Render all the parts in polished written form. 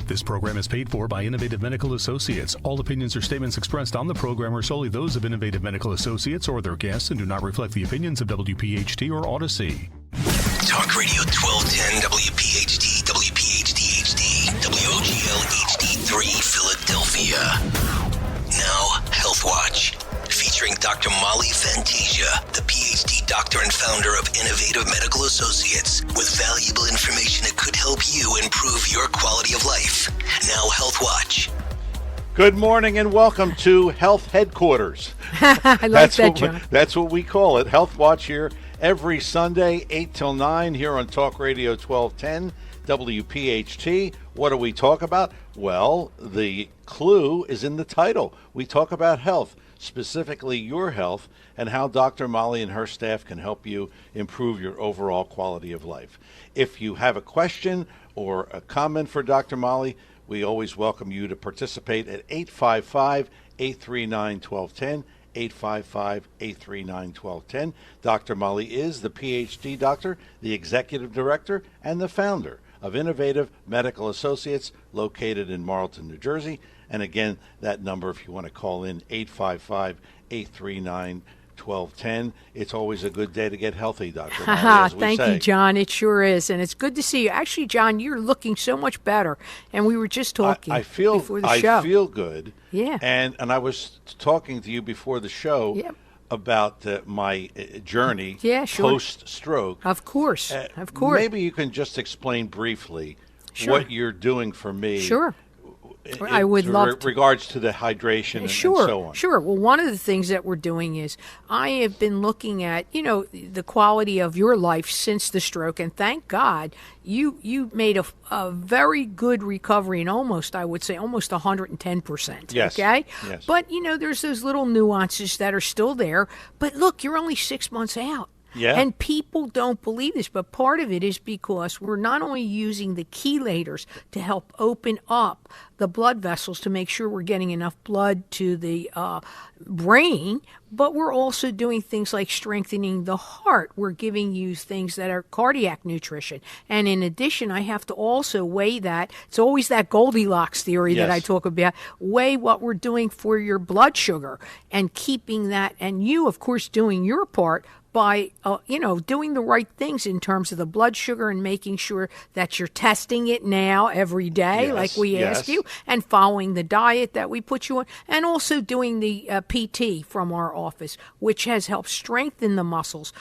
This program is paid for by Innovative Medical Associates. All opinions or statements expressed on the program are solely those of Innovative Medical Associates or their guests and do not reflect the opinions of WPH.D or Odyssey. Talk Radio 1210 WPH.D, WPH.D HD, WOGL HD3 Philadelphia. Now, Health Watch. Featuring Dr. Molly Fantasia, the PhD doctor and founder of Innovative Medical Associates, with valuable information that could help you improve your quality of life. Now, Health Watch. Good morning and welcome to Health Headquarters. I like that, John. That's what we call it. Health Watch here every Sunday, 8 till 9 here on Talk Radio 1210, WPHT. What do we talk about? Well, the clue is in the title. We talk about health, specifically your health, and how Dr. Molly and her staff can help you improve your overall quality of life. If you have a question or a comment for Dr. Molly, we always welcome you to participate at 855-839-1210, 855-839-1210. Dr. Molly is the PhD doctor, the executive director, and the founder of Innovative Medical Associates, located in Marlton, New Jersey. And again, that number, if you want to call in, 855-839-1210. It's always a good day to get healthy, Dr. Molly, Thank you, John. It sure is. And it's good to see you. Actually, John, you're looking so much better. And we were just talking before the show. I feel good. Yeah. And I was talking to you before the show about my journey post-stroke. Of course. Of course. Maybe you can just explain briefly what you're doing for me. Sure. I would love to. Regards to the hydration and so on. Sure. Well, one of the things that we're doing is I have been looking at, the quality of your life since the stroke, and thank God you made a very good recovery, and I would say almost 110%. Yes. Okay? Yes. But, there's those little nuances that are still there. But look, you're only 6 months out. Yeah. And people don't believe this, but part of it is because we're not only using the chelators to help open up the blood vessels to make sure we're getting enough blood to the brain, but we're also doing things like strengthening the heart. We're giving you things that are cardiac nutrition. And in addition, I have to also weigh that. It's always that Goldilocks theory that I talk about. Weigh what we're doing for your blood sugar and keeping that, and you, of course, doing your part by, doing the right things in terms of the blood sugar and making sure that you're testing it now every day, like we ask you, and following the diet that we put you on, and also doing the PT from our office, which has helped strengthen the muscles.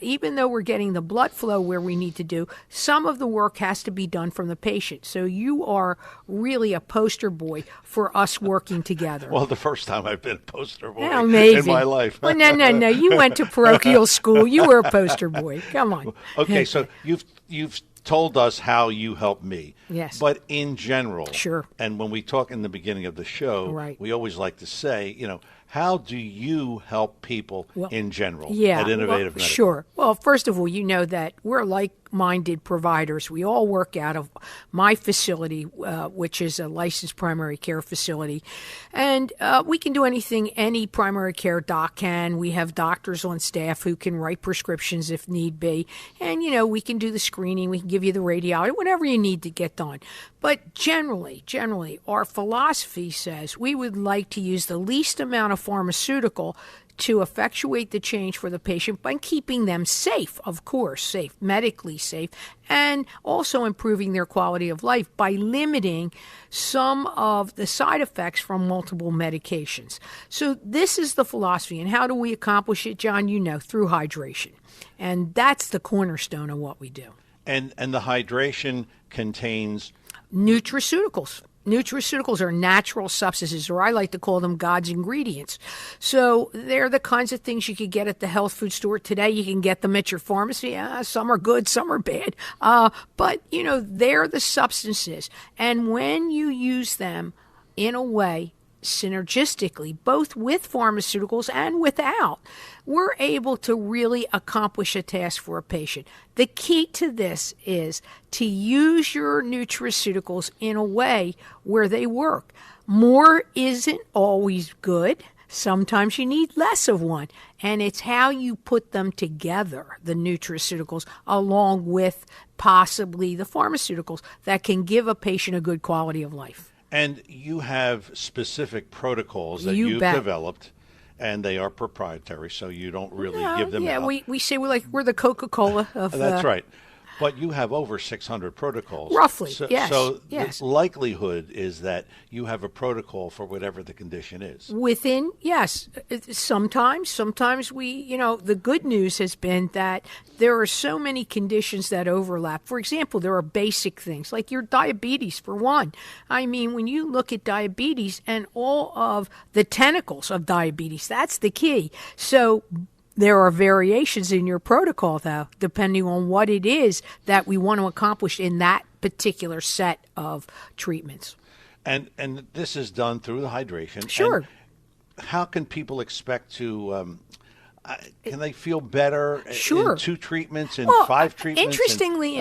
Even though we're getting the blood flow where we need to do, some of the work has to be done from the patient. So you are really a poster boy for us working together. Well, the first time I've been a poster boy in my life. Well, no. You went to parochial school. You were a poster boy. Come on. Okay, so you've told us how you help me. Yes. But in general, sure. And when we talk in the beginning of the show, we always like to say, how do you help people in general at Innovative Medical? Sure. Well, first of all, you know that we're like-minded providers. We all work out of my facility, which is a licensed primary care facility. And we can do anything any primary care doc can. We have doctors on staff who can write prescriptions if need be. And, we can do the screening. We can give you the radiology, whatever you need to get done. But generally, our philosophy says we would like to use the least amount of pharmaceutical to effectuate the change for the patient by keeping them safe, of course, medically safe, and also improving their quality of life by limiting some of the side effects from multiple medications. So this is the philosophy. And how do we accomplish it, John? Through hydration. And that's the cornerstone of what we do. And the hydration contains nutraceuticals. Nutraceuticals are natural substances, or I like to call them God's ingredients. So they're the kinds of things you could get at the health food store. Today you can get them at your pharmacy. Some are good, some are bad. But, they're the substances. And when you use them in a way synergistically, both with pharmaceuticals and without, we're able to really accomplish a task for a patient. The key to this is to use your nutraceuticals in a way where they work. More isn't always good. Sometimes you need less of one. And it's how you put them together, the nutraceuticals, along with possibly the pharmaceuticals, that can give a patient a good quality of life. And you have specific protocols that You you've bet. developed, and they are proprietary, so you don't really give them yeah, out. we say we're the Coca-Cola of That's right. But you have over 600 protocols. Roughly, So, yes, So yes. the likelihood is that you have a protocol for whatever the condition is. Within, yes. Sometimes we, the good news has been that there are so many conditions that overlap. For example, there are basic things like your diabetes, for one. I mean, when you look at diabetes and all of the tentacles of diabetes, that's the key. So there are variations in your protocol, though, depending on what it is that we want to accomplish in that particular set of treatments. And this is done through the hydration. Sure. And how can people expect to, can they feel better Sure. in 2 treatments, in Well, 5 treatments? Interestingly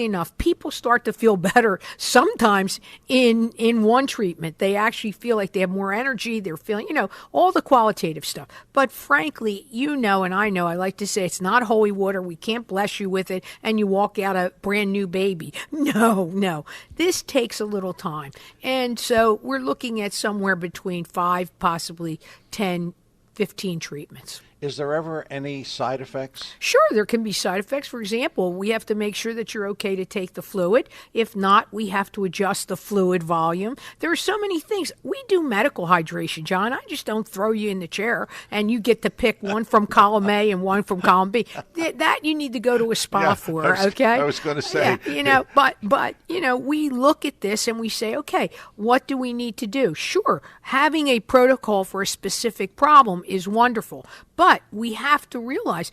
enough, people start to feel better sometimes in one treatment. They actually feel like they have more energy. They're feeling, all the qualitative stuff. But frankly, and I know, I like to say it's not holy water. We can't bless you with it and you walk out a brand new baby. No. This takes a little time. And so we're looking at somewhere between 5, possibly 10, 15 treatments. Is there ever any side effects? Sure, there can be side effects. For example, we have to make sure that you're okay to take the fluid. If not, we have to adjust the fluid volume. There are so many things. We do medical hydration, John. I just don't throw you in the chair and you get to pick one from column A and one from column B. That you need to go to a spa for, okay? I was going to say. Yeah, but we look at this and we say, okay, what do we need to do? Sure, having a protocol for a specific problem is wonderful, but we have to realize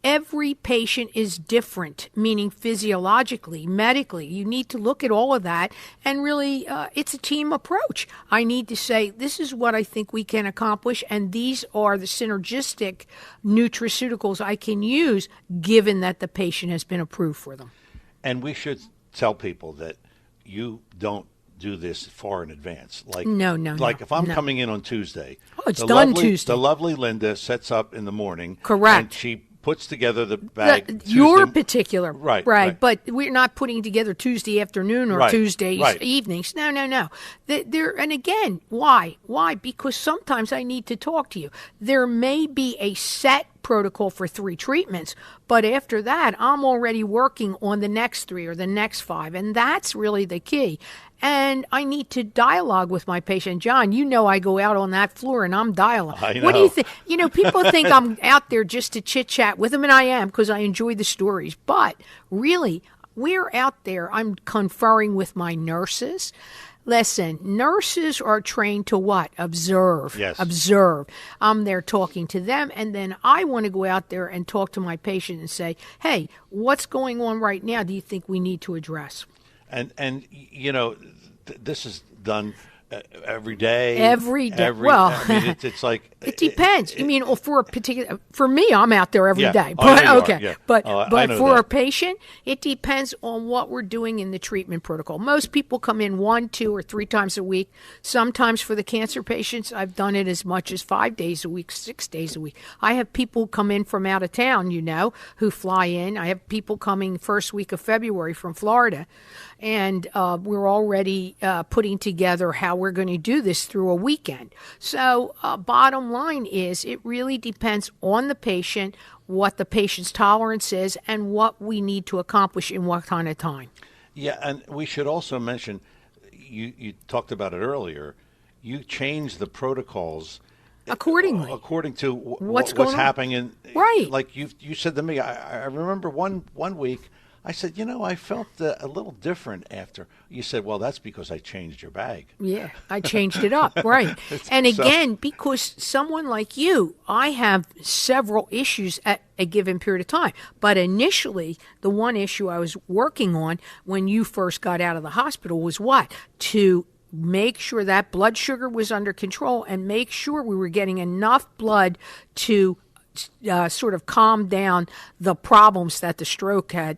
every patient is different, meaning physiologically, medically. You need to look at all of that, and really, it's a team approach. I need to say, this is what I think we can accomplish, and these are the synergistic nutraceuticals I can use, given that the patient has been approved for them. And we should tell people that you don't do this far in advance. Like No. Like if I'm coming in on Tuesday, it's done lovely, Tuesday. The lovely Linda sets up in the morning. Correct. And she puts together the bag. Your Tuesday. particular. Right. But we're not putting together Tuesday afternoon or Right, Tuesdays right. evenings. No. And again, why? Because sometimes I need to talk to you. There may be a set protocol for 3 treatments, but after that, I'm already working on the next 3 or the next 5, and that's really the key. And I need to dialogue with my patient. John, I go out on that floor and I'm dialogue. I know. What do you think? People think I'm out there just to chit-chat with them, and I am, because I enjoy the stories. But really, we're out there. I'm conferring with my nurses. Listen, nurses are trained to what? Observe. Yes. Observe. I'm there talking to them, and then I want to go out there and talk to my patient and say, hey, what's going on right now do you think we need to address? And this is done every day. Every day. It's like it depends. For me, I'm out there every day. Oh, I But know you okay. are, yeah. But I know for that. a patient, it depends on what we're doing in the treatment protocol. Most people come in 1, 2, or 3 times a week. Sometimes for the cancer patients, I've done it as much as 5 days a week, 6 days a week. I have people come in from out of town, who fly in. I have people coming first week of February from Florida. And we're already putting together how we're going to do this through a weekend. So bottom line is, it really depends on the patient, what the patient's tolerance is, and what we need to accomplish in what kind of time. Yeah, and we should also mention, you talked about it earlier, you change the protocols Accordingly. according to What's what's going on. happening. Right. Like you said to me, I remember one week, I said, I felt a little different after. You said, well, that's because I changed your bag. Yeah, I changed it up, right. And again, because someone like you, I have several issues at a given period of time. But initially, the one issue I was working on when you first got out of the hospital was what? To make sure that blood sugar was under control and make sure we were getting enough blood to sort of calm down the problems that the stroke had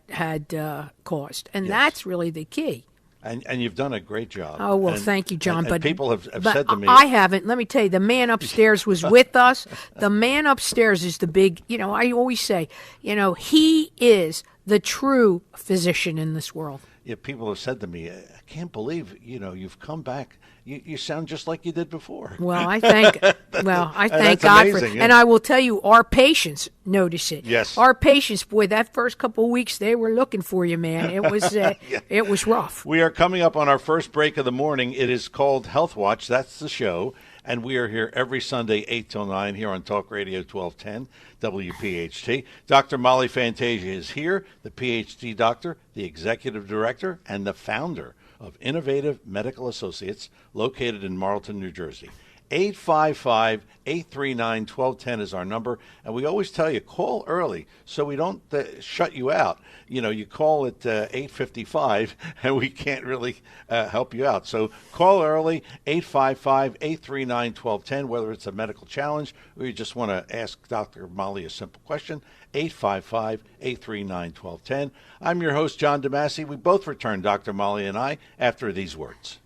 caused. And that's really the key. And you've done a great job. Oh, well, And- thank you, John. and but people have but said to me, I haven't. Let me tell you, the man upstairs was with us. The man upstairs is the big, I always say, he is the true physician in this world. yeah, people have said to me, I can't believe, you've come back. You sound just like you did before. Well, I thank That's God amazing, for, yeah. and I will tell you, our patients notice it. Yes. Our patients, boy, that first couple of weeks they were looking for you, man. It was it was rough. We are coming up on our first break of the morning. It is called Health Watch. That's the show. And we are here every Sunday, 8 till 9, here on Talk Radio 1210, WPHT. Dr. Molly Fantasia is here, the PhD doctor, the executive director, and the founder of Innovative Medical Associates, located in Marlton, New Jersey. 855-839-1210 is our number. And we always tell you, call early so we don't shut you out. You call at 8:55 and we can't really help you out. So call early, 855-839-1210, whether it's a medical challenge or you just want to ask Dr. Molly a simple question, 855-839-1210. I'm your host, John DeMasi. We both return, Dr. Molly and I, after these words.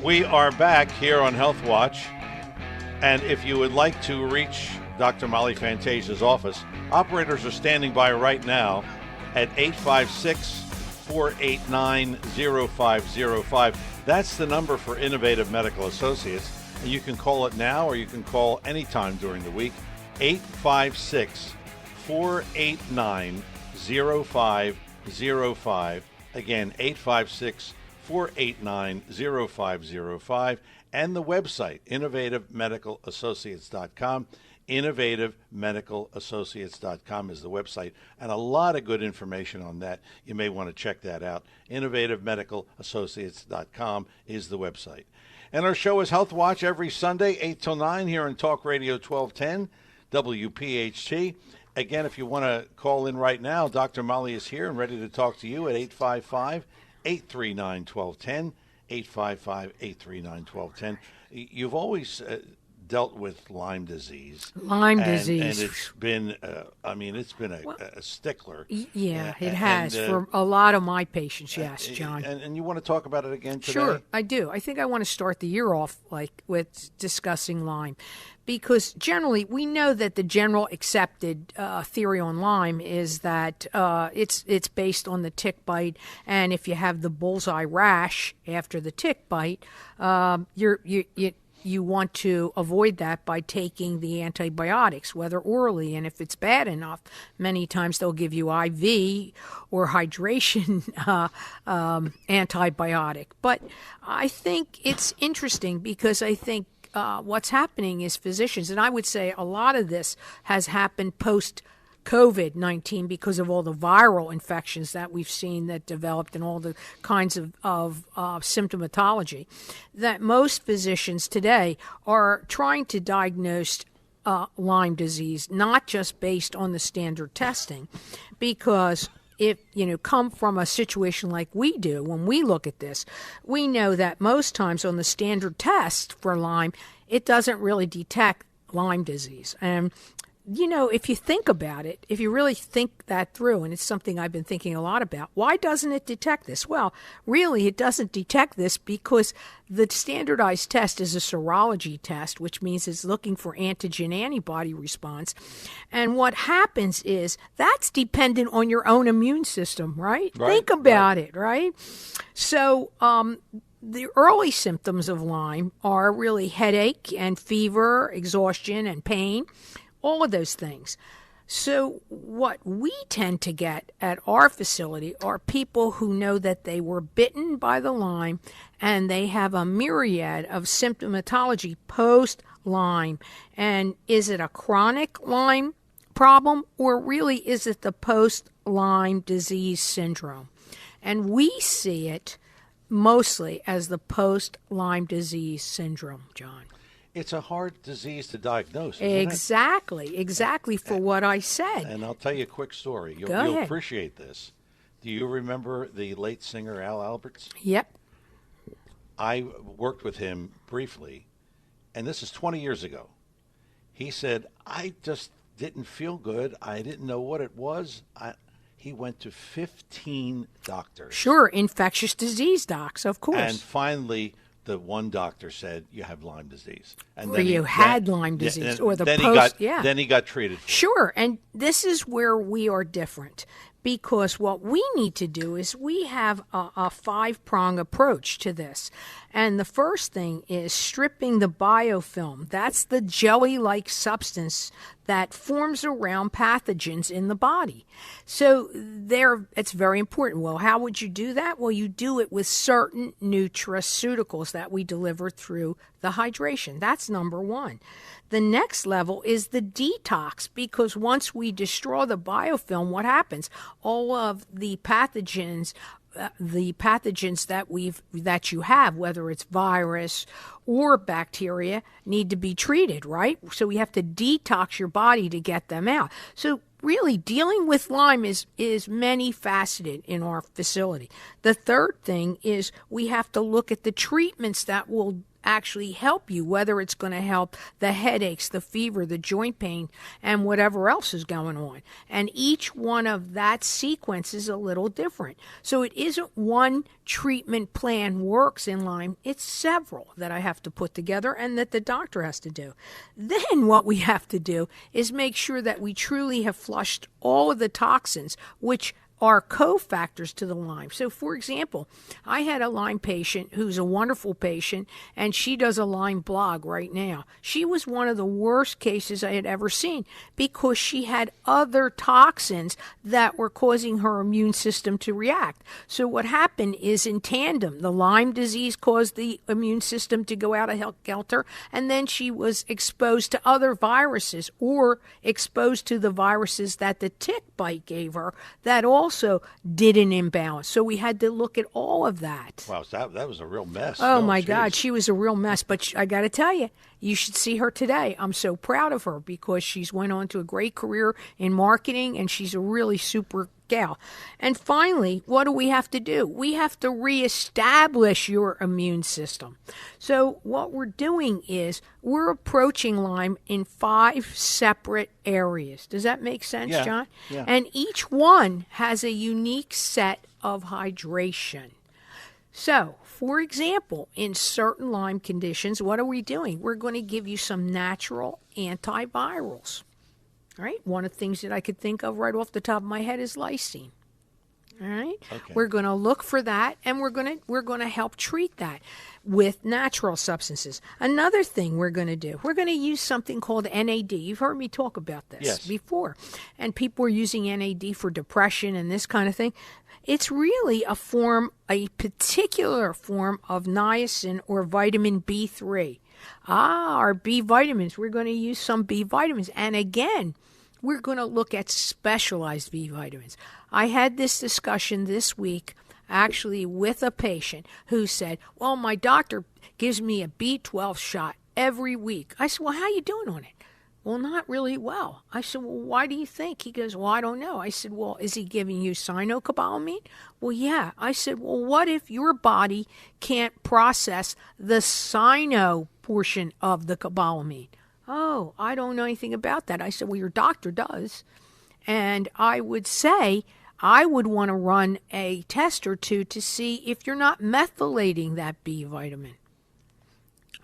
We are back here on Health Watch. And if you would like to reach Dr. Molly Fantasia's office, operators are standing by right now at 856-489-0505. That's the number for Innovative Medical Associates. And you can call it now or you can call anytime during the week, 856-489-0505. Again, 856-489-0505. And the website, innovativemedicalassociates.com. InnovativeMedicalAssociates.com is the website, and a lot of good information on that. You may want to check that out. InnovativeMedicalAssociates.com is the website. And our show is Health Watch every Sunday, 8 till 9, here on Talk Radio 1210, WPHT. Again, if you want to call in right now, Dr. Molly is here and ready to talk to you at 855-839-1210. 855-839-1210. You've always dealt with Lyme disease. Lyme and disease. it's been, it's been a stickler. Yeah, it has for a lot of my patients. Yes, John. And you want to talk about it again today? Sure, I do. I think I want to start the year off with discussing Lyme, because generally we know that the general accepted theory on Lyme is that it's based on the tick bite, and if you have the bullseye rash after the tick bite, you want to avoid that by taking the antibiotics, whether orally, and if it's bad enough, many times they'll give you IV or hydration antibiotic. But I think it's interesting because I think what's happening is physicians, and I would say a lot of this has happened post-COVID-19 because of all the viral infections that we've seen that developed and all the kinds of symptomatology, that most physicians today are trying to diagnose Lyme disease, not just based on the standard testing, because if come from a situation like we do, when we look at this, we know that most times on the standard test for Lyme, it doesn't really detect Lyme disease. And if you think about it, if you really think that through, and it's something I've been thinking a lot about, why doesn't it detect this? Well, really, it doesn't detect this because the standardized test is a serology test, which means it's looking for antigen-antibody response. And what happens is that's dependent on your own immune system, right? Think about it, right? So, the early symptoms of Lyme are really headache and fever, exhaustion and pain, all of those things. So what we tend to get at our facility are people who know that they were bitten by the Lyme and they have a myriad of symptomatology post-Lyme. And is it a chronic Lyme problem, or really is it the post-Lyme disease syndrome? And we see it mostly as the post-Lyme disease syndrome, John. It's a hard disease to diagnose, isn't Exactly for what I said. And I'll tell you a quick story. Go You'll ahead. appreciate this. Do you remember the late singer Al Alberts? Yep. I worked with him briefly, and this is 20 years ago. He said, I just didn't feel good. I didn't know what it was. he went to 15 doctors. Sure, infectious disease docs, of course. And finally, the one doctor said, you have Lyme disease. And Or you had Lyme disease, or the then post, Then he got treated for it. Sure, and this is where we are different, because what we need to do is we have a five-prong approach to this. And the first thing is stripping the biofilm. That's the jelly-like substance that forms around pathogens in the body. So it's very important. Well, how would you do that? Well, you do it with certain nutraceuticals that we deliver through the hydration. That's number one. The next level is the detox, because once we destroy the biofilm, what happens? All of the pathogens that you have, whether it's virus or bacteria, need to be treated, right? So we have to detox your body to get them out. So really, dealing with Lyme is many faceted in our facility. The third thing is we have to look at the treatments that will actually help you, whether it's going to help the headaches, the fever, the joint pain, and whatever else is going on. And each one of that sequence is a little different. So it isn't one treatment plan works in Lyme. It's several that I have to put together and that the doctor has to do. Then what we have to do is make sure that we truly have flushed all of the toxins, which are cofactors to the Lyme. So, for example, I had a Lyme patient who's a wonderful patient, and she does a Lyme blog right now. She was one of the worst cases I had ever seen because she had other toxins that were causing her immune system to react. So what happened is, in tandem, the Lyme disease caused the immune system to go out of kilter, and then she was exposed to other viruses, or exposed to the viruses that the tick bite gave her that also did an imbalance. So we had to look at all of that. Wow, so that was a real mess. Oh, my God, she was a real mess. But I got to tell you, you should see her today. I'm so proud of her because she's went on to a great career in marketing, and she's a really super gal. And finally, what do we have to do? We have to reestablish your immune system. So what we're doing is we're approaching Lyme in 5 separate areas. Does that make sense, Yeah. John? Yeah. And each one has a unique set of hydration. So, for example, in certain Lyme conditions, what are we doing? We're going to give you some natural antivirals. All right. One of the things that I could think of right off the top of my head is lysine. All right. Okay. We're going to look for that, and we're going to help treat that with natural substances. Another thing we're going to do, we're going to use something called NAD. You've heard me talk about this before, and people are using NAD for depression and this kind of thing. It's really a particular form of niacin or vitamin B3. Our B vitamins, we're going to use some B vitamins. And again, we're going to look at specialized B vitamins. I had this discussion this week, actually, with a patient who said, well, my doctor gives me a B12 shot every week. I said, well, how are you doing on it? Well, not really well. I said, well, why do you think? He goes, well, I don't know. I said, well, is he giving you cyanocobalamin? Well, yeah. I said, well, what if your body can't process the cyano portion of the cobalamin? Oh, I don't know anything about that. I said, well, your doctor does. And I would say I would want to run a test or two to see if you're not methylating that B vitamin.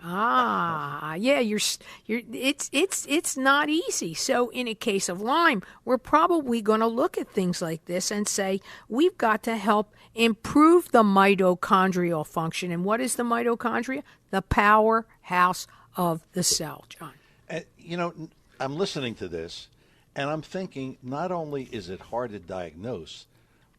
Yeah, it's not easy. So in a case of Lyme, we're probably going to look at things like this and say, we've got to help improve the mitochondrial function. And what is the mitochondria? The powerhouse of the cell, John. I'm listening to this, and I'm thinking, not only is it hard to diagnose,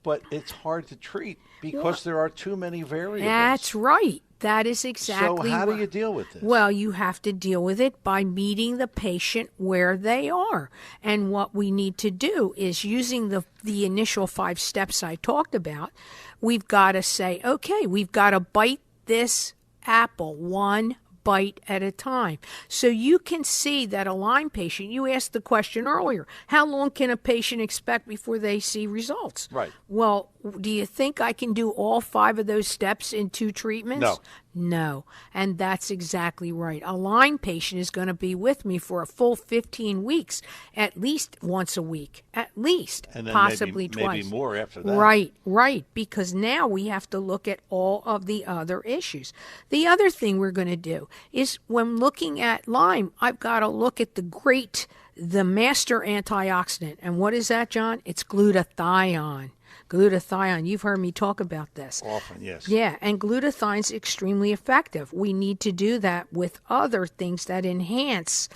but it's hard to treat because there are too many variables. That's right. That is exactly So how right. do you deal with this? Well, you have to deal with it by meeting the patient where they are. And what we need to do is, using the initial 5 steps I talked about, we've got to say, okay, we've got to bite this apple one bite at a time. So you can see that a Lyme patient, you asked the question earlier, how long can a patient expect before they see results? Right. Well, do you think I can do all 5 of those steps in 2 treatments? No. No. And that's exactly right. A Lyme patient is going to be with me for a full 15 weeks, at least once a week, at least, And then possibly maybe twice. more after that. Right. Because now we have to look at all of the other issues. The other thing we're going to do is when looking at Lyme, I've got to look at the master antioxidant. And what is that, John? It's glutathione. Glutathione. You've heard me talk about this. Often, yes. Yeah, and glutathione's extremely effective. We need to do that with other things that enhance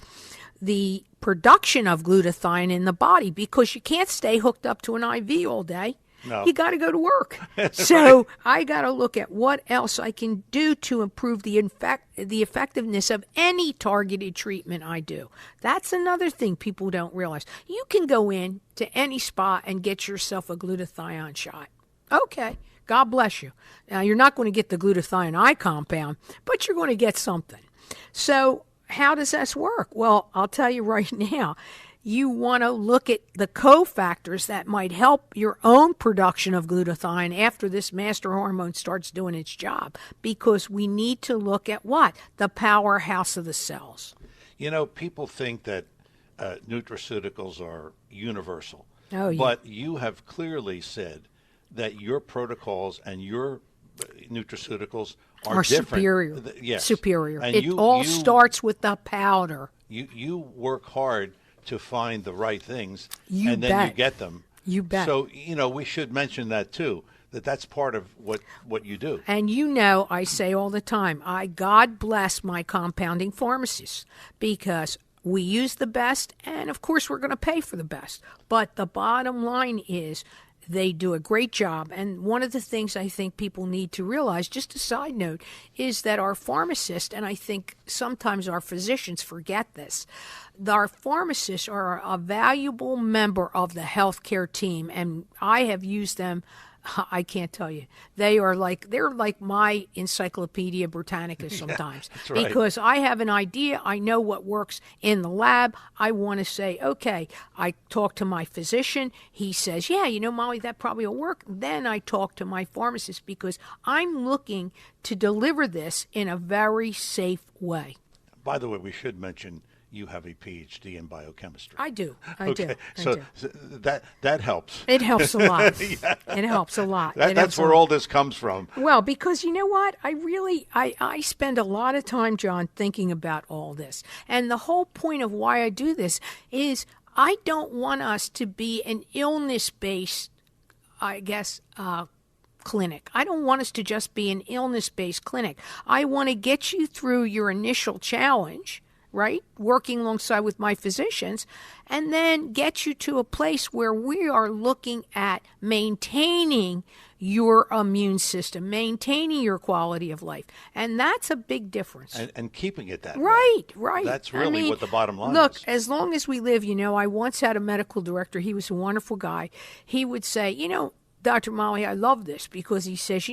the production of glutathione in the body, because you can't stay hooked up to an IV all day. No. You got to go to work. So I got to look at what else I can do to improve the effectiveness of any targeted treatment I do. That's another thing people don't realize. You can go in to any spa and get yourself a glutathione shot. Okay, God bless you. Now, you're not going to get the glutathione eye compound, but you're going to get something. So how does this work? Well, I'll tell you right now. You want to look at the cofactors that might help your own production of glutathione after this master hormone starts doing its job, because we need to look at what? The powerhouse of the cells. You know, people think that nutraceuticals are universal. Oh, yeah. But you have clearly said that your protocols and your nutraceuticals are different. Superior. Yes. Superior. And It all starts with the powder. You work hard to find the right things, You and then bet. you get them. You bet. So, we should mention that too, that's part of what you do. And I say all the time, God bless my compounding pharmacists, because we use the best, and of course we're going to pay for the best. But the bottom line is they do a great job. And one of the things I think people need to realize, just a side note, is that our pharmacists, and I think sometimes our physicians forget this, our pharmacists are a valuable member of the healthcare team, and I have used them. I can't tell you. They're like my Encyclopedia Britannica sometimes. That's right. Because I have an idea. I know what works in the lab. I want to say, okay, I talk to my physician. He says, yeah, Molly, that probably will work. Then I talk to my pharmacist, because I'm looking to deliver this in a very safe way. By the way, we should mention you have a PhD in biochemistry. I do. So that helps. It helps a lot. Yeah. It helps a lot. That's where all this comes from. Well, because you know what? I spend a lot of time, John, thinking about all this. And the whole point of why I do this is I don't want us to be an illness-based, clinic. I don't want us to just be an illness-based clinic. I want to get you through your initial challenge, right? Working alongside with my physicians, and then get you to a place where we are looking at maintaining your immune system, maintaining your quality of life. And that's a big difference. And keeping it that way. way. Right. That's really what the bottom line look, is. Look, as long as we live, I once had a medical director. He was a wonderful guy. He would say, Dr. Molly, I love this, because he says,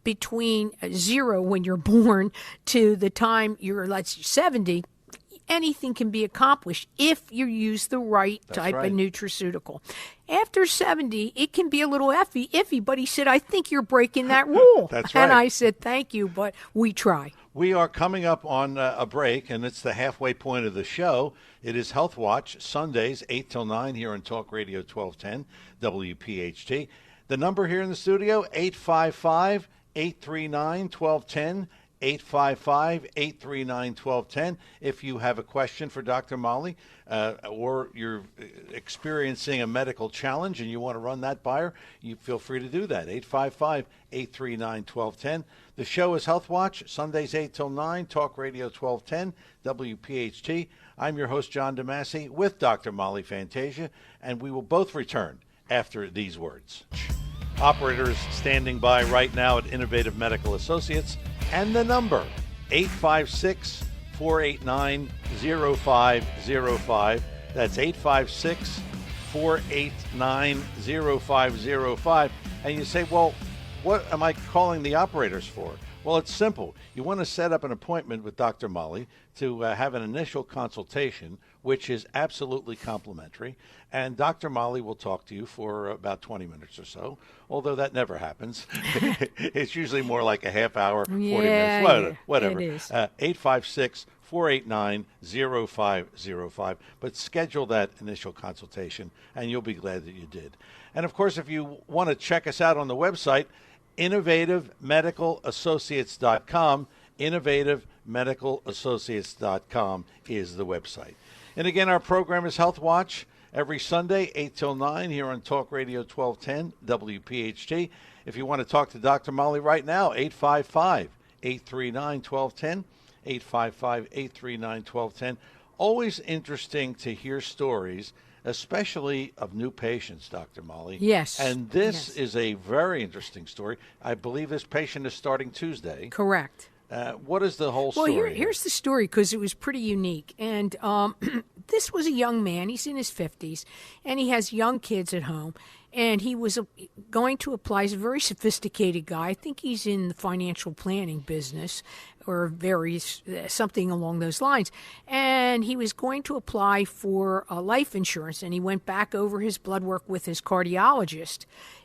between 0 when you're born to the time you're, 70, anything can be accomplished if you use the right type of nutraceutical. After 70, it can be a little iffy, but he said, I think you're breaking that rule. That's right. And I said, thank you, but we try. We are coming up on a break, and it's the halfway point of the show. It is Health Watch, Sundays, 8 till 9 here on Talk Radio 1210, WPH.D. The number here in the studio, 855-839-1210, 855-839-1210. If you have a question for Dr. Molly, or you're experiencing a medical challenge and you want to run that by her, you feel free to do that, 855-839-1210. The show is Health Watch, Sundays 8 till 9, Talk Radio 1210, WPHT. I'm your host, John DeMasi, with Dr. Molly Fantasia, and we will both return after these words. Operators standing by right now at Innovative Medical Associates, and the number 856-489-0505. That's 856-489-0505. And you say, well, what am I calling the operators for? Well, it's simple. You want to set up an appointment with Dr. Molly to have an initial consultation, which is absolutely complimentary. And Dr. Molly will talk to you for about 20 minutes or so, although that never happens. It's usually more like a half hour, 40 minutes, whatever. It is. 856-489-0505. But schedule that initial consultation, and you'll be glad that you did. And, of course, if you want to check us out on the website, InnovativeMedicalAssociates.com. InnovativeMedicalAssociates.com is the website. And again, our program is Health Watch every Sunday, 8 till 9 here on Talk Radio 1210 WPHT. If you want to talk to Dr. Molly right now, 855-839-1210, 855-839-1210. Always interesting to hear stories, especially of new patients, Dr. Molly. Yes. And this is a very interesting story. I believe this patient is starting Tuesday. Correct. What is the whole story? Well, here's the story, because it was pretty unique. And this was a young man. He's in his 50s, and he has young kids at home. And he was going to apply. He's a very sophisticated guy. I think he's in the financial planning business or something along those lines. And he was going to apply for life insurance, and he went back over his blood work with his cardiologist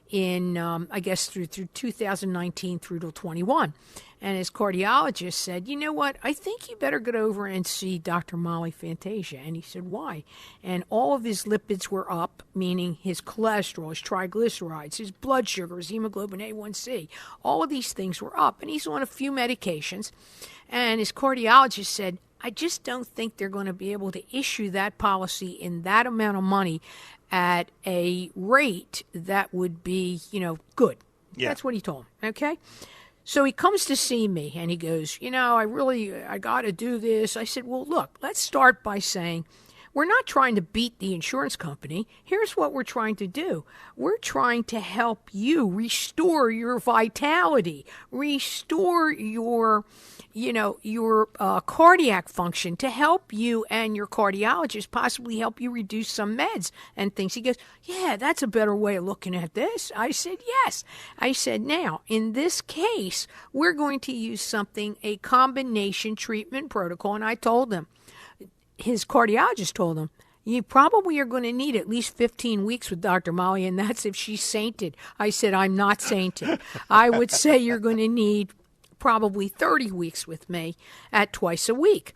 in, I guess, through 2019 through to 21. And his cardiologist said, you know what, I think you better get over and see Dr. Molly Fantasia. And he said, why? And all of his lipids were up, meaning his cholesterol, his triglycerides, his blood sugar, his hemoglobin A1C. All of these things were up. And he's on a few medications. And his cardiologist said, I just don't think they're going to be able to issue that policy in that amount of money at a rate that would be, good. Yeah. That's what he told him, okay? So he comes to see me, and he goes, I got to do this. I said, well, look, let's start by saying we're not trying to beat the insurance company. Here's what we're trying to do. We're trying to help you restore your vitality, restore your cardiac function, to help you and your cardiologist possibly help you reduce some meds and things. He goes, yeah, that's a better way of looking at this. I said, yes. I said, now, in this case, we're going to use a combination treatment protocol. And I told him, his cardiologist told him, you probably are going to need at least 15 weeks with Dr. Molly, and that's if she's sainted. I said, I'm not sainted. I would say you're going to need probably 30 weeks with me at twice a week,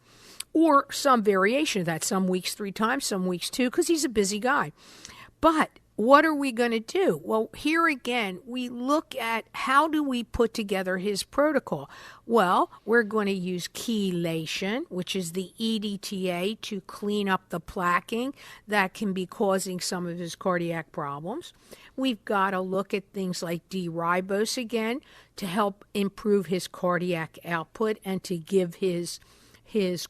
or some variation of that, some weeks 3 times, some weeks 2, because he's a busy guy. But what are we going to do? Well, here again, we look at how do we put together his protocol. Well, we're going to use chelation, which is the EDTA, to clean up the plaquing that can be causing some of his cardiac problems. We've got to look at things like D-ribose again to help improve his cardiac output and to give his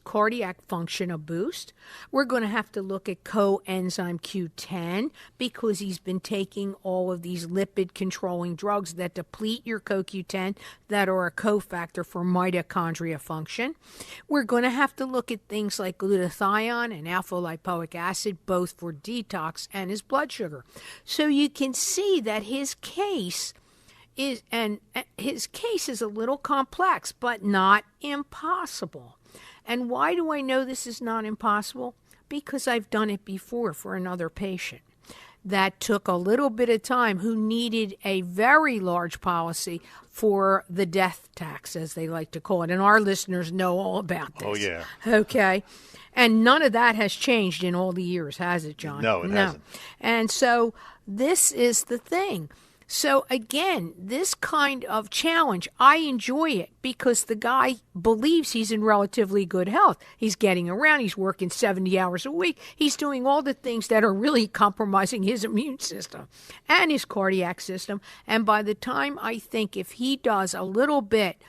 cardiac function a boost. We're going to have to look at coenzyme Q10 because he's been taking all of these lipid-controlling drugs that deplete your CoQ10 that are a cofactor for mitochondria function. We're going to have to look at things like glutathione and alpha-lipoic acid, both for detox and his blood sugar. So you can see that his case is a little complex, but not impossible. And why do I know this is not impossible? Because I've done it before for another patient that took a little bit of time, who needed a very large policy for the death tax, as they like to call it. And our listeners know all about this. Oh, yeah. Okay. And none of that has changed in all the years, has it, John? No, it hasn't. And so this is the thing. So again, this kind of challenge, I enjoy it because the guy believes he's in relatively good health. He's getting around. He's working 70 hours a week. He's doing all the things that are really compromising his immune system and his cardiac system. And by the time, I think, if he does a little bit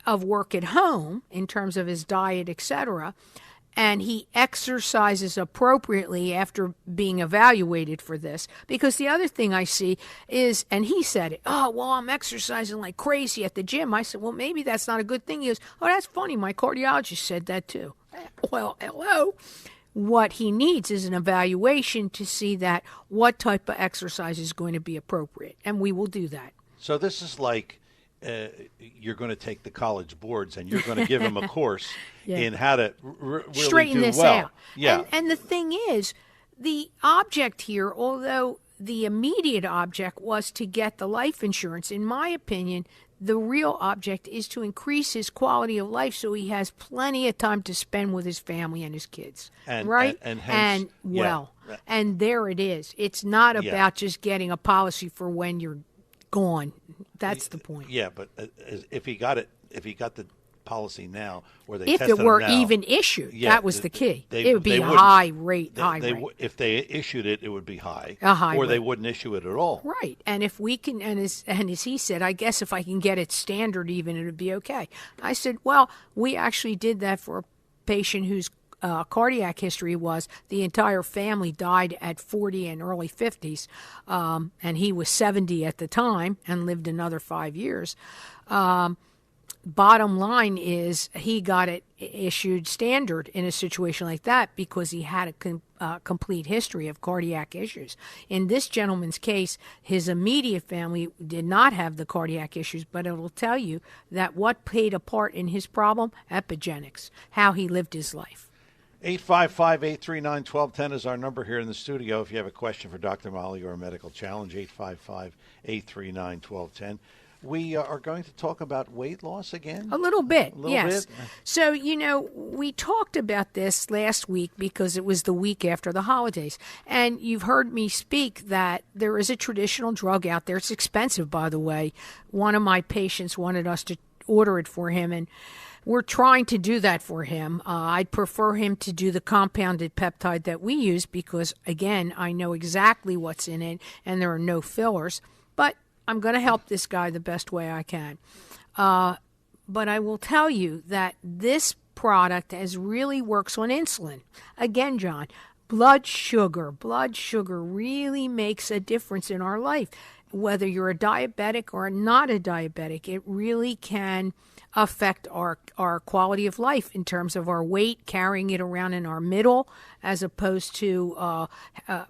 of work at home in terms of his diet, etc., and he exercises appropriately after being evaluated for this. Because the other thing I see is, and he said it, oh, well, I'm exercising like crazy at the gym. I said, well, maybe that's not a good thing. He goes, oh, that's funny. My cardiologist said that too. Well, hello. What he needs is an evaluation to see that what type of exercise is going to be appropriate. And we will do that. So this is like you're going to take the college boards and you're going to give him a course in how to really straighten do this well. out. Yeah. And the thing is, the object here, although the immediate object was to get the life insurance, in my opinion, the real object is to increase his quality of life so he has plenty of time to spend with his family and his kids. Right? And hence, and there it is. It's not about just getting a policy for when you're gone. That's the point. Yeah, but if he got the policy now, where they if tested it were him now, even issued, that was the key. It would be they a wouldn't. high rate. If they issued it, it would be high. A high or rate. they wouldn't issue it at all. Right. And if we can, and as he said, I guess if I can get it standard even, it would be okay. I said, well, we actually did that for a patient whose cardiac history was the entire family died at 40 and early 50s, and he was 70 at the time and lived another 5 years. Bottom line is he got it issued standard in a situation like that because he had a complete history of cardiac issues. In this gentleman's case, his immediate family did not have the cardiac issues, but it will tell you that what played a part in his problem, epigenetics, how he lived his life. 855-839-1210 is our number here in the studio. If you have a question for Dr. Molly or a medical challenge, 855-839-1210. We are going to talk about weight loss again? A little bit, Bit? So, we talked about this last week because it was the week after the holidays. And you've heard me speak that there is a traditional drug out there. It's expensive, by the way. One of my patients wanted us to order it for him, and we're trying to do that for him. I'd prefer him to do the compounded peptide that we use because, again, I know exactly what's in it, and there are no fillers. But I'm going to help this guy the best way I can. But I will tell you that this product really works on insulin. Again, John, blood sugar really makes a difference in our life. Whether you're a diabetic or not a diabetic, it really can affect our quality of life in terms of our weight, carrying it around in our middle as opposed to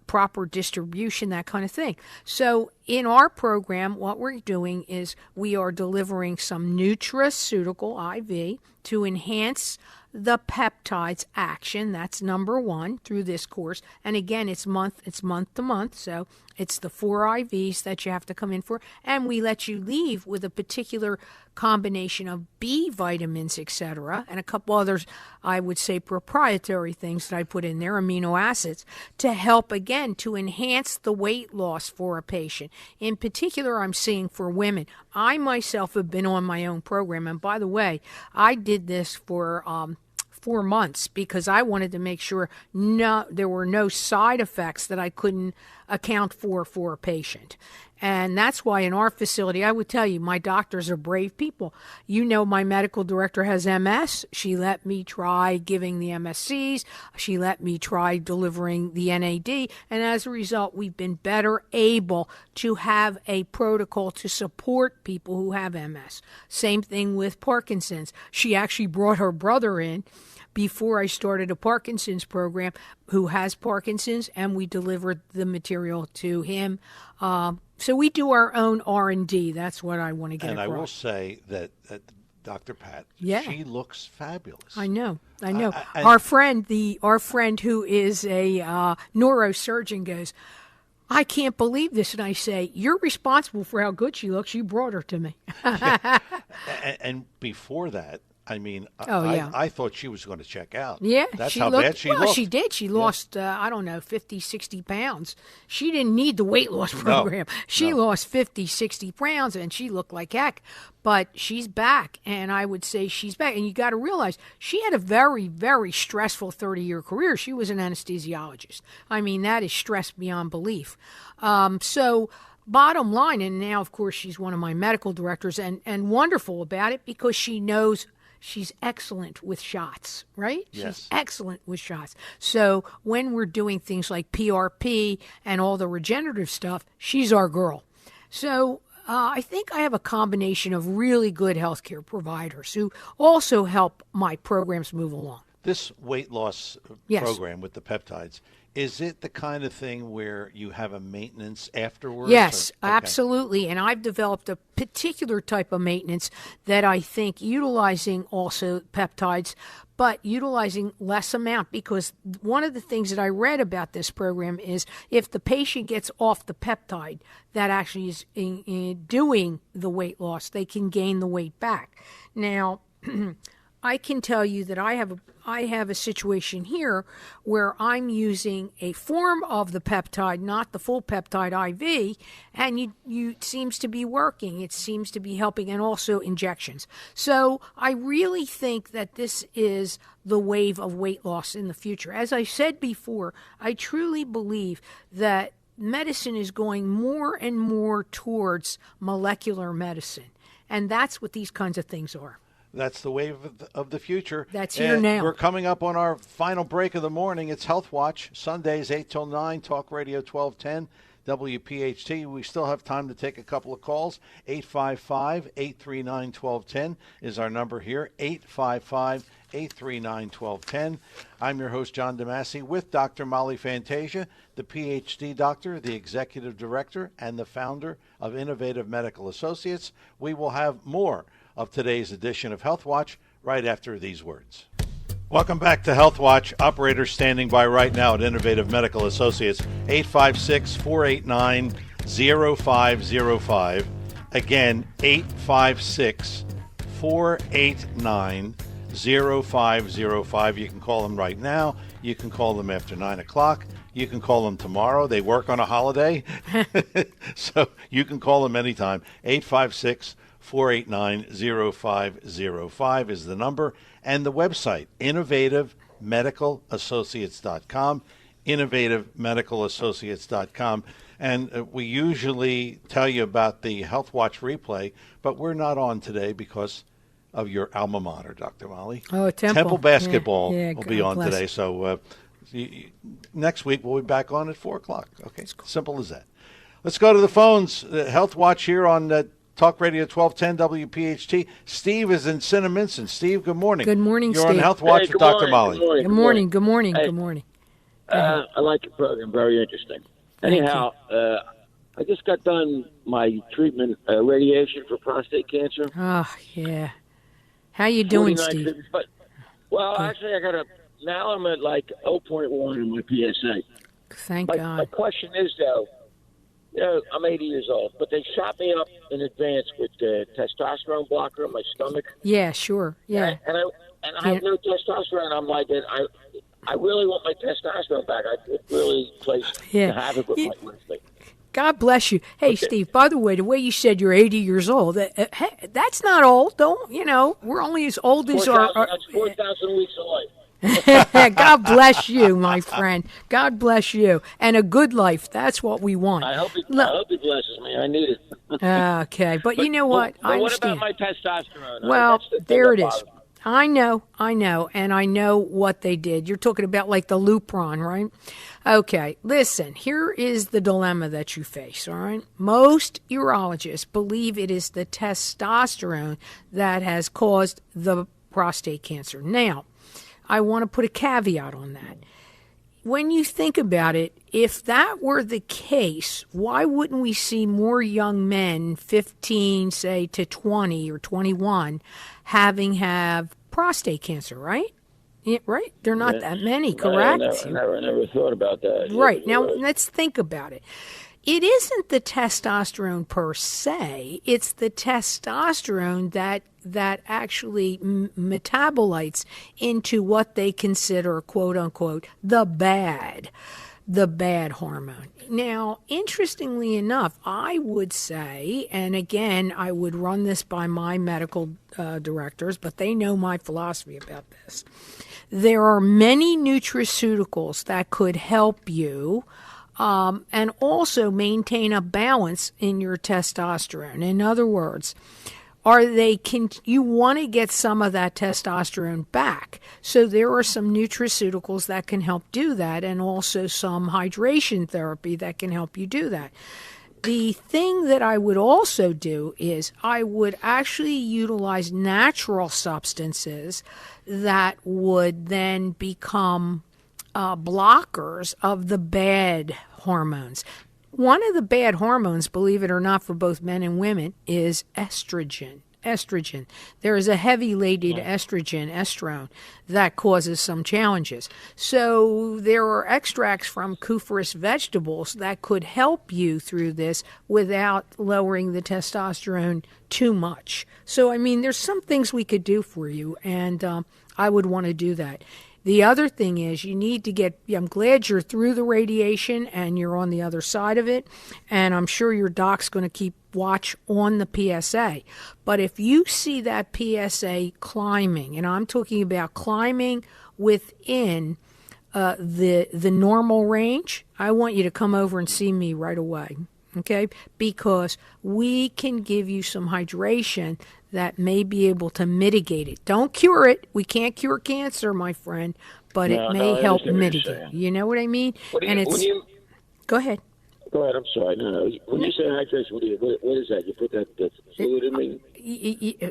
proper distribution, that kind of thing. So in our program, what we're doing is we are delivering some nutraceutical IV to enhance the peptide's action. That's number one through this course. And again, it's month to month. So it's the 4 IVs that you have to come in for. And we let you leave with a particular combination of B vitamins, etc., and a couple others, I would say, proprietary things that I put in there, amino acids, to help, again, to enhance the weight loss for a patient. In particular, I'm seeing for women. I myself have been on my own program. And by the way, I did this for 4 months because I wanted to make sure there were no side effects that I couldn't account for a patient. And that's why in our facility, I would tell you, my doctors are brave people. My medical director has MS. She let me try giving the MSCs. She let me try delivering the NAD. And as a result, we've been better able to have a protocol to support people who have MS. Same thing with Parkinson's. She actually brought her brother in before I started a Parkinson's program who has Parkinson's, and we delivered the material to him. So we do our own R&D. That's what I want to get across. And I will say that Dr. Pat, she looks fabulous. I know. Our friend who is a neurosurgeon goes, I can't believe this. And I say, you're responsible for how good she looks. You brought her to me. And before that, I mean, yeah. I thought she was going to check out. Yeah. That's how bad she looked. Well, she did. She lost, 50, 60 pounds. She didn't need the weight loss program. She lost 50, 60 pounds, and she looked like heck. But she's back, and I would say she's back. And you got to realize, she had a very, very stressful 30-year career. She was an anesthesiologist. I mean, that is stress beyond belief. So bottom line, and now, of course, she's one of my medical directors, and wonderful about it because she knows she's excellent with shots, right? Yes. She's excellent with shots. So when we're doing things like PRP and all the regenerative stuff, she's our girl. So I think I have a combination of really good healthcare providers who also help my programs move along. This weight loss program with the peptides, Is it the kind of thing where you have a maintenance afterwards? Yes, Okay. absolutely. And I've developed a particular type of maintenance that I think utilizing also peptides, but utilizing less amount, because one of the things that I read about this program is if the patient gets off the peptide that actually is in doing the weight loss, they can gain the weight back. Now, I can tell you that I have a situation here where I'm using a form of the peptide, not the full peptide IV, and it seems to be working. It seems to be helping, and also injections. So I really think that this is the wave of weight loss in the future. As I said before, I truly believe that medicine is going more and more towards molecular medicine, and that's what these kinds of things are. That's the wave of the future. That's here now. We're coming up on our final break of the morning. It's Health Watch, Sundays 8 till 9, Talk Radio 1210, WPHT. We still have time to take a couple of calls. 855-839-1210 is our number here, 855-839-1210. I'm your host, John DeMasi, with Dr. Molly Fantasia, the PhD doctor, the executive director, and the founder of Innovative Medical Associates. We will have more of today's edition of Health Watch right after these words. Welcome back to Health Watch. Operators standing by right now at Innovative Medical Associates, 856-489-0505. Again, 856-489-0505. You can call them right now. You can call them after 9 o'clock. You can call them tomorrow. They work on a holiday. So you can call them anytime. 856-489-0505 is the number. And the website, innovativemedicalassociates.com, innovativemedicalassociates.com. And we usually tell you about the Health Watch replay, but we're not on today because of your alma mater, Dr. Molly. Oh, Temple. basketball Yeah, will be on today. So next week we'll be back on at 4 o'clock. Okay, cool. Simple as that. Let's go to the phones. Health Watch here on Talk Radio 1210 WPHT. Steve is in Cinnaminson. Steve, good morning. Good morning, You're Steve. on Health Watch with Dr. Molly. Good morning. Good morning. Good morning. I like your program. Very interesting. Anyhow, I just got done my treatment, radiation for prostate cancer. Oh, yeah. How you doing, 49 Steve? treatments, but, actually, now I'm at like 0.1 in my PSA. Thank My God. question is, though, I'm 80 years old, but they shot me up in advance with the testosterone blocker in my stomach. Yeah, sure. Yeah. And I have no testosterone. I'm like, I really want my testosterone back. It really plays havoc with my life. God bless you. Hey, okay. Steve, by the way, the way you said you're 80 years old, that's not old. We're only as old as our... That's 4,000 weeks of life. God bless you, my friend. God bless you. And a good life. That's what we want. I hope he blesses me. I need it. Okay. But you know what? I understand. What about my testosterone? Well, there it is. I know. And I know what they did. You're talking about like the Lupron, right? Okay. Listen, here is the dilemma that you face, all right? Most urologists believe it is the testosterone that has caused the prostate cancer. Now, I want to put a caveat on that. When you think about it, if that were the case, why wouldn't we see more young men, 15, say, to 20 or 21, have prostate cancer, right? Yeah, right? They're not that many, correct? I never thought about that. Right. Now, let's think about it. It isn't the testosterone per se. It's the testosterone that actually metabolites into what they consider, quote unquote, the bad hormone. Now, interestingly enough, I would say, and again, I would run this by my medical directors, but they know my philosophy about this. There are many nutraceuticals that could help you and also maintain a balance in your testosterone. In other words, you want to get some of that testosterone back. So there are some nutraceuticals that can help do that, and also some hydration therapy that can help you do that. The thing that I would also do is I would actually utilize natural substances that would then become blockers of the bad hormones. One of the bad hormones, believe it or not, for both men and women is estrogen. There is a heavy-laden estrone, that causes some challenges. So there are extracts from cruciferous vegetables that could help you through this without lowering the testosterone too much. So, I mean, there's some things we could do for you, and I would want to do that. The other thing is you need to get, I'm glad you're through the radiation and you're on the other side of it, and I'm sure your doc's going to keep watch on the PSA. But if you see that PSA climbing, and I'm talking about climbing within the normal range, I want you to come over and see me right away. Okay, because we can give you some hydration that may be able to mitigate it. Don't cure it. We can't cure cancer, my friend, but it may help mitigate. You know what I mean? Go ahead. Go ahead. I'm sorry. No. When you say hydration, what is that? You put that fluid in me?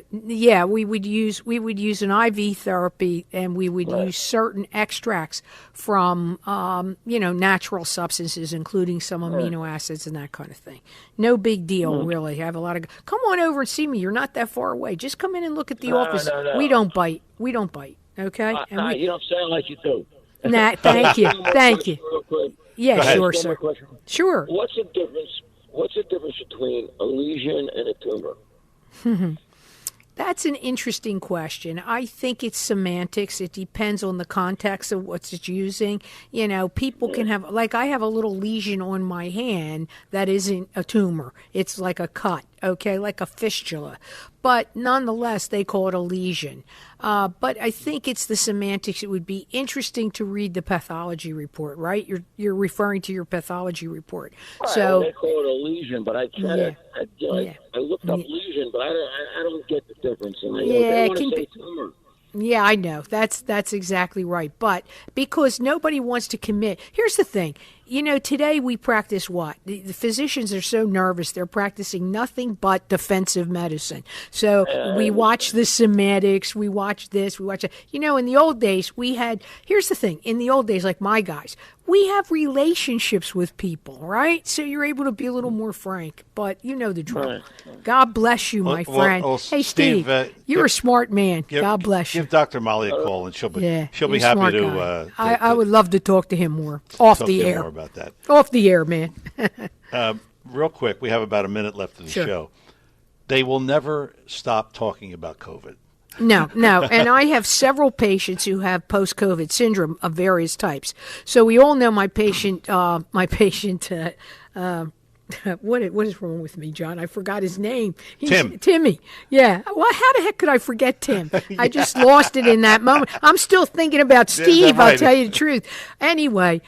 Yeah, we would use an IV therapy, and we would use certain extracts from natural substances, including some amino acids and that kind of thing. No big deal, really. I have a lot of. Come on over and see me. You're not that far away. Just come in and look at the office. No. We don't bite. Okay. You don't sound like you do. Nah, thank you. Real quick. Yeah, sure, sir. Sure. What's the difference between a lesion and a tumor? That's an interesting question. I think it's semantics. It depends on the context of what it's using. You know, people can have, like I have a little lesion on my hand that isn't a tumor. It's like a cut, okay, like a fistula. But nonetheless, they call it a lesion. But I think it's the semantics. It would be interesting to read the pathology report, right? You're referring to your pathology report. Right, so they call it a lesion, but I looked up lesion, but I don't get the difference. And they want to say tumor. Yeah, I know. That's exactly right. But because nobody wants to commit. Here's the thing. You know, today we practice what? The physicians are so nervous. They're practicing nothing but defensive medicine. So we watch the semantics. We watch this. We watch that. You know, in the old days, here's the thing. In the old days, like my guys, we have relationships with people, right? So you're able to be a little more frank. But you know the drill. God bless you, my friend. Hey, Steve, you're a smart man. God bless you. Give Dr. Molly a call, and she'll be happy to. I would love to talk to him more off the air. More about that. Off the air, man. Real quick, we have about a minute left of the show. They will never stop talking about COVID. No. And I have several patients who have post-COVID syndrome of various types. So we all know my patient, what is wrong with me, John? I forgot his name. Timmy. Yeah. Well, how the heck could I forget Tim? I just lost it in that moment. I'm still thinking about Steve, I'll tell you the truth. Anyway,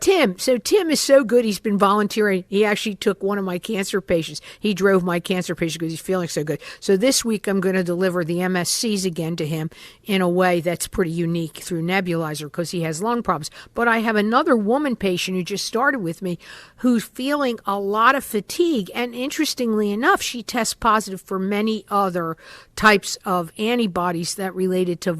Tim. So Tim is so good. He's been volunteering. He actually took one of my cancer patients. He drove my cancer patient because he's feeling so good. So this week I'm going to deliver the MSCs again to him in a way that's pretty unique through nebulizer because he has lung problems. But I have another woman patient who just started with me who's feeling a lot of fatigue, and interestingly enough, she tests positive for many other types of antibodies that related to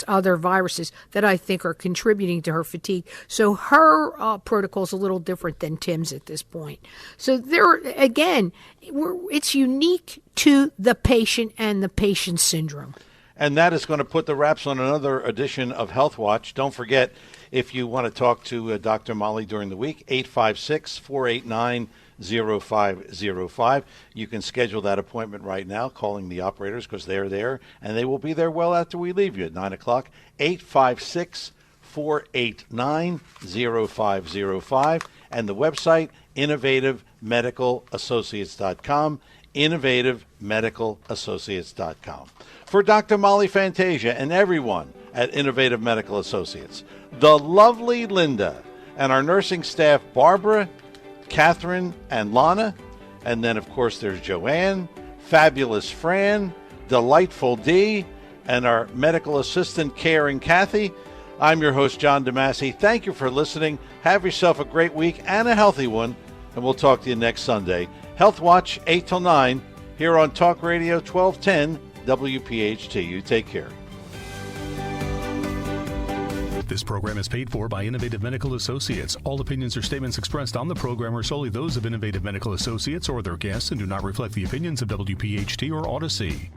other viruses that I think are contributing to her fatigue. So her protocol is a little different than Tim's at this point. So there, again, it's unique to the patient and the patient's syndrome. And that is going to put the wraps on another edition of Health Watch. Don't forget, if you want to talk to Dr. Molly during the week, 856-489-0505. You can schedule that appointment right now, calling the operators because they're there, and they will be there well after we leave you at 9 o'clock. 856-489-0505. And the website, innovativemedicalassociates.com, innovativemedicalassociates.com. For Dr. Molly Fantasia and everyone at Innovative Medical Associates, the lovely Linda, and our nursing staff, Barbara, Catherine, and Lana, and then, of course, there's Joanne, fabulous Fran, delightful Dee, and our medical assistant, Karen Kathy. I'm your host, John DeMasi. Thank you for listening. Have yourself a great week and a healthy one, and we'll talk to you next Sunday. Health Watch, 8 till 9, here on Talk Radio 1210 WPHT. You take care. This program is paid for by Innovative Medical Associates. All opinions or statements expressed on the program are solely those of Innovative Medical Associates or their guests and do not reflect the opinions of WPHT or Odyssey.